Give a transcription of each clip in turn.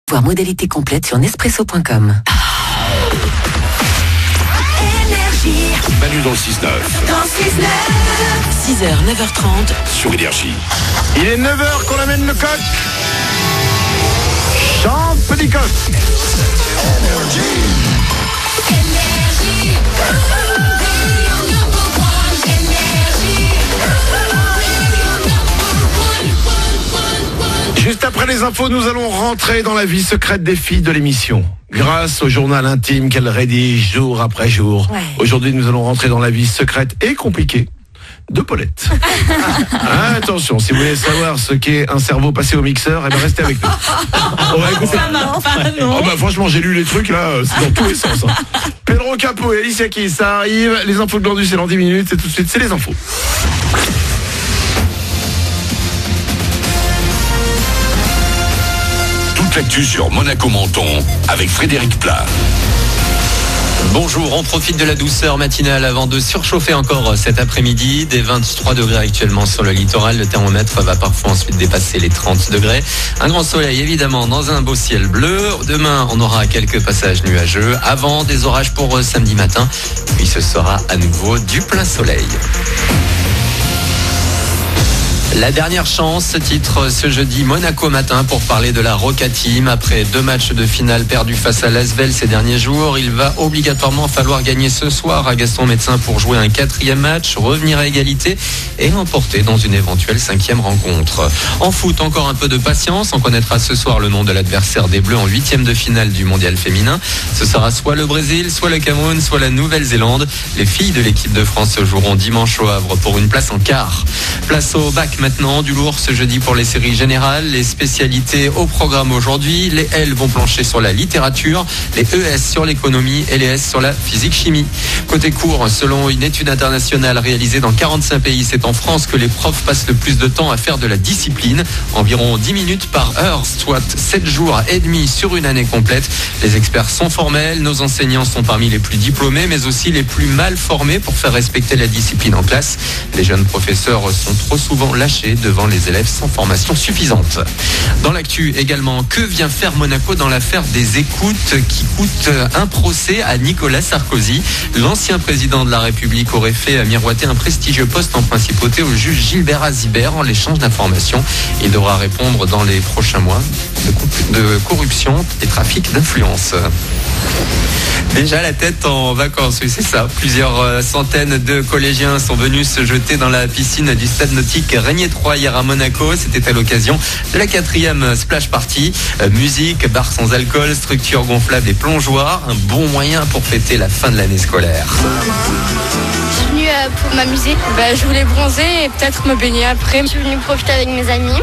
Voir modalité complète sur Nespresso.com. Manu dans le 6-9. 6h, 9h30. Sur Énergie. Il est 9h qu'on amène le coq. Chante petit coq. Juste après les infos, nous allons rentrer dans la vie secrète des filles de l'émission. Grâce au journal intime qu'elles rédigent jour après jour. Ouais. Aujourd'hui, nous allons rentrer dans la vie secrète et compliquée de Paulette. Attention, si vous voulez savoir ce qu'est un cerveau passé au mixeur, eh bien restez avec nous. On va écouter. Oh bah franchement, j'ai lu les trucs là, c'est dans tous les sens. Hein. Pedro Capo et Alicia Keys, ça arrive. Les infos de Glandus, c'est dans 10 minutes. Et tout de suite, c'est les infos. L'actu sur Monaco Menton avec Frédéric Plat. Bonjour, on profite de la douceur matinale avant de surchauffer encore cet après-midi. Des 23 degrés actuellement sur le littoral. Le thermomètre va parfois ensuite dépasser les 30 degrés. Un grand soleil évidemment dans un beau ciel bleu. Demain, on aura quelques passages nuageux avant des orages pour samedi matin. Puis ce sera à nouveau du plein soleil. La dernière chance, titre ce jeudi Monaco matin pour parler de la Roca Team. Après 2 matchs de finale perdus face à l'Asvel ces derniers jours, il va obligatoirement falloir gagner ce soir à Gaston Médecin pour jouer un 4e match, revenir à égalité et l'emporter dans une éventuelle 5e rencontre. En foot, encore un peu de patience. On connaîtra ce soir le nom de l'adversaire des Bleus en 8e de finale du mondial féminin. Ce sera soit le Brésil, soit le Cameroun, soit la Nouvelle-Zélande. Les filles de l'équipe de France joueront dimanche au Havre pour une place en quart. Place au bac maintenant, du lourd ce jeudi pour les séries générales. Les spécialités au programme aujourd'hui. Les L vont plancher sur la littérature, les ES sur l'économie et les S sur la physique-chimie. Côté cours, selon une étude internationale réalisée dans 45 pays, c'est en France que les profs passent le plus de temps à faire de la discipline. Environ 10 minutes par heure, soit 7 jours et demi sur une année complète. Les experts sont formels, nos enseignants sont parmi les plus diplômés, mais aussi les plus mal formés pour faire respecter la discipline en classe. Les jeunes professeurs sont trop souvent lâchés devant les élèves sans formation suffisante. Dans l'actu également, que vient faire Monaco dans l'affaire des écoutes qui coûtent un procès à Nicolas Sarkozy? L'ancien président de la République aurait fait miroiter un prestigieux poste en principauté au juge Gilbert Azibert en l'échange d'informations. Il devra répondre dans les prochains mois de corruption et trafic d'influence. Déjà la tête en vacances, oui c'est ça. Plusieurs centaines de collégiens sont venus se jeter dans la piscine du stade nautique Régnier 3 hier à Monaco. C'était à l'occasion de la 4e splash party. Musique, bar sans alcool, structure gonflable et plongeoir. Un bon moyen pour fêter la fin de l'année scolaire. Je suis venue pour m'amuser. Je voulais bronzer et peut-être me baigner après. Je suis venue profiter avec mes amis.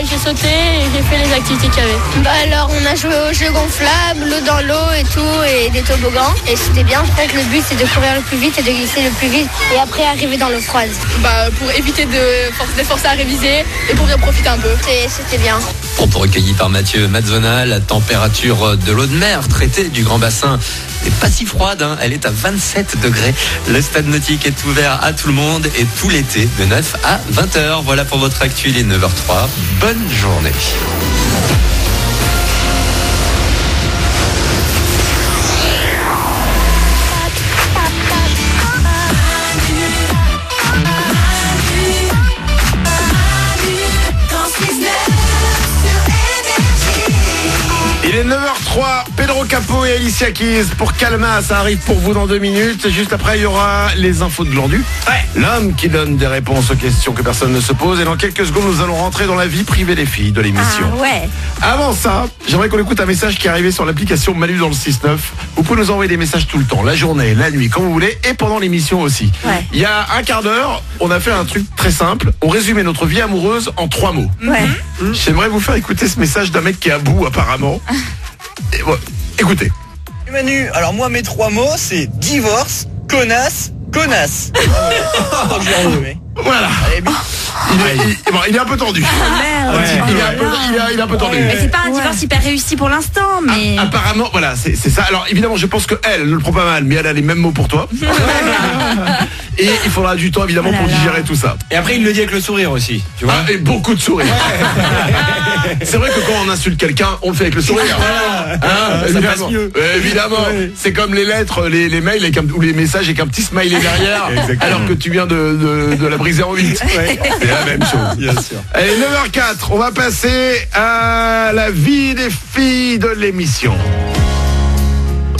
J'ai sauté et j'ai fait les activités qu'il y avait. Alors on a joué aux jeux gonflables, l'eau dans l'eau et tout, et des toboggans. Et c'était bien. Je crois que le but c'est de courir le plus vite et de glisser le plus vite. Et après arriver dans l'eau froide. Pour éviter de forcer à réviser et pour bien profiter un peu. C'était bien. Recueilli par Mathieu Mazzona, la température de l'eau de mer traitée du Grand Bassin n'est pas si froide, hein. Elle est à 27 degrés. Le stade nautique est ouvert à tout le monde et tout l'été de 9 à 20h. Voilà pour votre actu, il est 9h03. Bonne journée. Il est 9h03, Pedro Capo et Alicia Keys pour Calma, ça arrive pour vous dans 2 minutes. Juste après, il y aura les infos de Glandus. Ouais. L'homme qui donne des réponses aux questions que personne ne se pose. Et dans quelques secondes, nous allons rentrer dans la vie privée des filles de l'émission. Ah ouais. Avant ça, j'aimerais qu'on écoute un message qui est arrivé sur l'application Manu dans le 6-9. Vous pouvez nous envoyer des messages tout le temps, la journée, la nuit, quand vous voulez, et pendant l'émission aussi. Ouais. Il y a un quart d'heure, on a fait un truc très simple. On résumait notre vie amoureuse en 3 mots. Ouais. J'aimerais vous faire écouter ce message d'un mec qui est à bout apparemment. Et ouais, écoutez. Manu, alors moi mes 3 mots c'est divorce, connasse, connasse. Voilà. Il est un peu tendu. Il est un peu tendu. Mais c'est pas un divorce hyper réussi pour l'instant, mais... Apparemment, voilà, c'est ça. Alors évidemment, je pense qu'elle ne le prend pas mal, mais elle a les mêmes mots pour toi. Et il faudra du temps évidemment pour digérer tout ça. Et après il le dit avec le sourire aussi, tu vois. Et beaucoup de sourire. C'est vrai que quand on insulte quelqu'un, on le fait avec le sourire. Ça évidemment. passe mieux. Évidemment. C'est comme les lettres, les mails ou les messages avec un petit smiley derrière, alors que tu viens de la briser en 8. C'est la même chose. Bien sûr. Allez, 9h04, on va passer à la vie des filles de l'émission.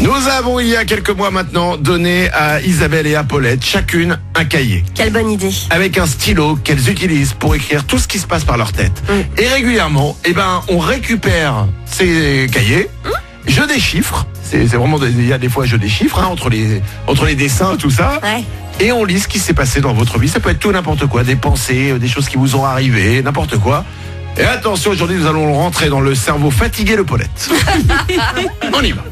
Nous avons, il y a quelques mois maintenant, donné à Isabelle et à Paulette chacune un cahier. Quelle bonne idée. Avec un stylo qu'elles utilisent pour écrire tout ce qui se passe par leur tête. Et régulièrement, on récupère ces cahiers, je déchiffre, c'est vraiment, il y a des fois je déchiffre, entre les dessins, tout ça. Ouais. Et on lit ce qui s'est passé dans votre vie. Ça peut être tout n'importe quoi, des pensées, des choses qui vous ont arrivé, n'importe quoi. Et attention, aujourd'hui nous allons rentrer dans le cerveau fatigué de Paulette. On y va.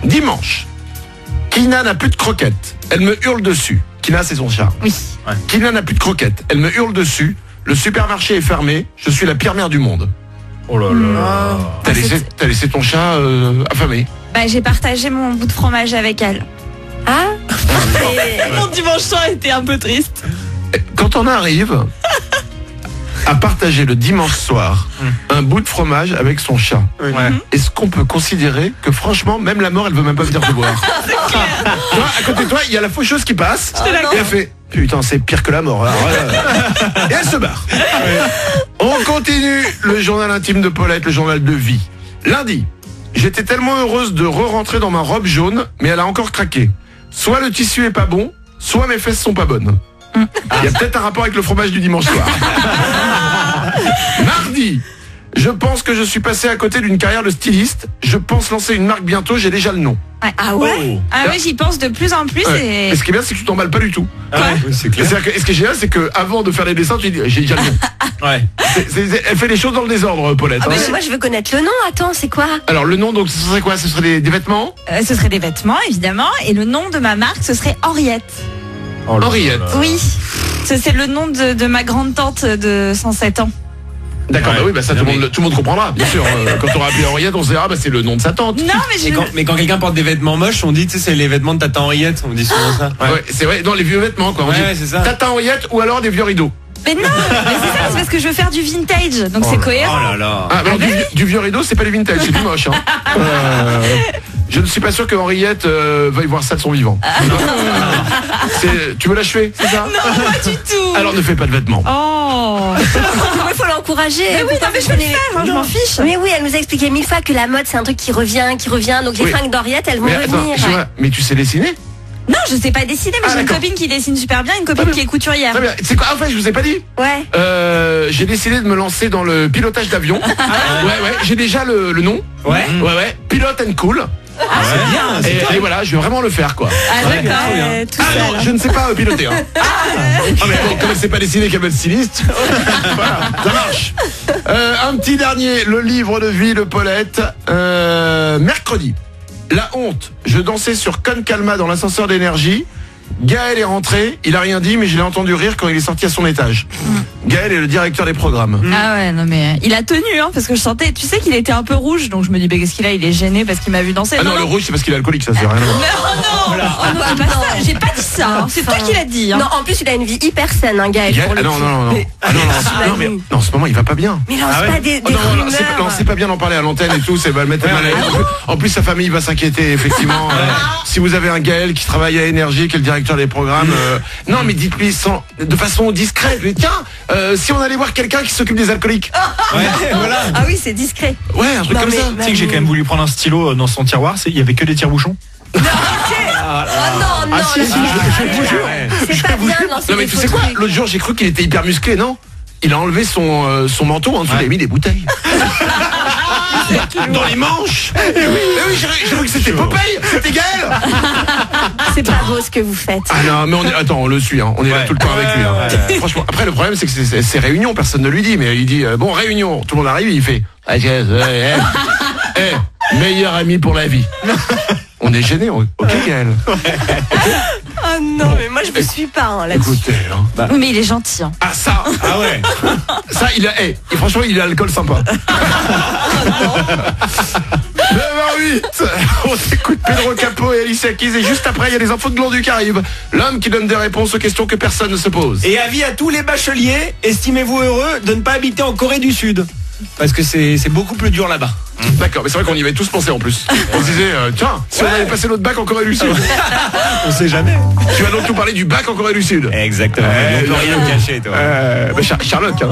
Dimanche, Kina n'a plus de croquettes. Elle me hurle dessus. Kina, c'est son chat. Oui. Ouais. Kina n'a plus de croquettes. Elle me hurle dessus. Le supermarché est fermé. Je suis la pire mère du monde. Oh là là. T'as laissé ton chat affamé. Bah, j'ai partagé mon bout de fromage avec elle. Ah. Mon dimanche soir était un peu triste. Quand on arrive à partager le dimanche soir un bout de fromage avec son chat, est-ce qu'on peut considérer que franchement, même la mort, elle veut même pas venir te voir? Tu vois, à côté de toi, il y a la faucheuse qui passe et elle fait putain, c'est pire que la mort. Alors, et elle se barre. On continue le journal intime de Paulette, le journal de vie. Lundi, j'étais tellement heureuse de re-rentrer dans ma robe jaune, mais elle a encore craqué. Soit le tissu est pas bon, soit mes fesses sont pas bonnes. Il y a peut-être un rapport avec le fromage du dimanche soir. Mardi, je pense que je suis passé à côté d'une carrière de styliste. Je pense lancer une marque bientôt, j'ai déjà le nom. Ah ouais. Ah ouais, j'y pense de plus en plus. Ouais. Et ce qui est bien, c'est que tu t'emballes pas du tout. C'est clair. C'est-à-dire que, ce qui est génial, c'est que avant de faire les dessins, tu dis j'ai déjà le nom. Ouais. Elle fait les choses dans le désordre, Paulette. Ah bah, moi, je veux connaître le nom. Attends, c'est quoi? Alors le nom, donc ce serait quoi? Ce serait des vêtements? Ce serait des vêtements, évidemment. Et le nom de ma marque, ce serait Henriette. Oh là Henriette. là. Oui. C'est le nom de ma grande tante de 107 ans. D'accord, Ouais. bah oui, bah ça tout le monde comprendra, bien sûr. Quand on aura appelé Henriette, on se dira, bah c'est le nom de sa tante. Non, mais Mais quand quelqu'un porte des vêtements moches, on dit, tu sais, c'est les vêtements de Tata Henriette, on dit souvent ça. Ouais, c'est vrai, dans les vieux vêtements, quoi. On Ouais, dit c'est ça. Tata Henriette ou alors des vieux rideaux. Mais non, mais c'est ça, c'est parce que je veux faire du vintage, donc c'est cohérent. Oh là là. Ah, alors, du vieux rideau, c'est pas du vintage, c'est du moche. Hein. Je ne suis pas sûr que Henriette veuille voir ça de son vivant. Tu veux l'achever, c'est ça? Non, pas du tout. Alors ne fais pas de vêtements. Oh. Il faut l'encourager. Mais oui, non, mais je vais le faire, hein, je m'en fiche. Mais oui, elle nous a expliqué 1000 fois que la mode c'est un truc qui revient. Donc les Oui. fringues d'Henriette, elles vont Mais attends, revenir. excuse-moi, mais tu sais dessiner? Non, je sais pas dessiner, mais Ah, j'ai une d'accord. copine qui dessine super bien, une copine Très qui est couturière. Très bien. C'est quoi? En fait, je vous ai pas dit. Ouais. J'ai décidé de me lancer dans le pilotage d'avion. Ouais. J'ai déjà le nom. Ouais. Ouais. Pilot and cool. C'est bien. Et voilà, je vais vraiment le faire, quoi. Ah Ouais, d'accord, trop bien. tout Ah seul. non, je ne sais pas piloter. Hein. Ah mais bon, comme elle sait pas dessiner qu'elle veut être styliste, voilà, ça marche. Un petit dernier, le livre de vie de Paulette. Mercredi, la honte. Je dansais sur Con Calma dans l'ascenseur d'énergie. Gaël est rentré, il a rien dit, mais je l'ai entendu rire quand il est sorti à son étage. Gaël est le directeur des programmes. Ah ouais, non mais il a tenu, hein, parce que je sentais, tu sais qu'il était un peu rouge, donc je me dis, mais qu'est-ce qu'il a? Il est gêné parce qu'il m'a vu danser. Ah non, le rouge, c'est parce qu'il est alcoolique, ça c'est rien à voir. Non, pas ça. J'ai pas dit ça, hein. C'est toi qui l'as dit. Hein. Non, en plus il a une vie hyper saine, hein, Gaël. Gaël, Pour le coup. non. Ah non, mais en ce moment il va pas bien. Mais lance Ah ouais. pas des Oh, non, rumeurs. c'est pas bien d'en parler à l'antenne et tout, c'est va le mettre mal à l'aise. En plus sa famille va s'inquiéter effectivement. Si vous avez un Gaël qui travaille à Énergie, qui est le directeur des programmes, non mais dites-lui de façon discrète, mais tiens, si on allait voir quelqu'un qui s'occupe des alcooliques. Ouais, voilà. Ah oui, c'est discret. Ouais, un truc Non, comme mais- ça. Tu sais que j'ai quand même voulu prendre un stylo dans son tiroir, il y avait que des tire-bouchons. Oh non, Ah si, là, je vous jure. c'est pas bien de lancer Non mais des tu faux sais quoi, trucs. l'autre jour j'ai cru qu'il était hyper musclé, non? Il a enlevé son manteau, en dessous il a mis des bouteilles. Dans les manches. Eh oui, j'ai cru que c'était Popeye, c'était Gaël. C'est pas beau ce que vous faites. Ah non, mais on le suit, hein. On est là tout le temps avec lui. Hein. Franchement, après le problème c'est que c'est réunion, personne ne lui dit, mais il dit bon réunion, tout le monde arrive, il fait meilleur ami pour la vie. On est gêné, ok Gaël. Oh non, mais moi je me suis pas hein, là-dessus. Écoutez, hein. Oui, mais il est gentil. Hein. Ah ça, Ah ouais. ça il a, et franchement il a l'alcool sympa. 9h08, on écoute Pedro Capo et Alicia Keys et juste après il y a les infos de Glandu qui arrivent. L'homme qui donne des réponses aux questions que personne ne se pose. Et avis à tous les bacheliers, estimez-vous heureux de ne pas habiter en Corée du Sud. Parce que c'est beaucoup plus dur là-bas. D'accord, mais c'est vrai qu'on y avait tous pensé en plus. On se disait, tiens, si on avait passé notre bac en Corée du Sud. On sait jamais. Tu vas donc nous parler du bac en Corée du Sud. Exactement. On peut rien cacher, toi. Sherlock. Hein.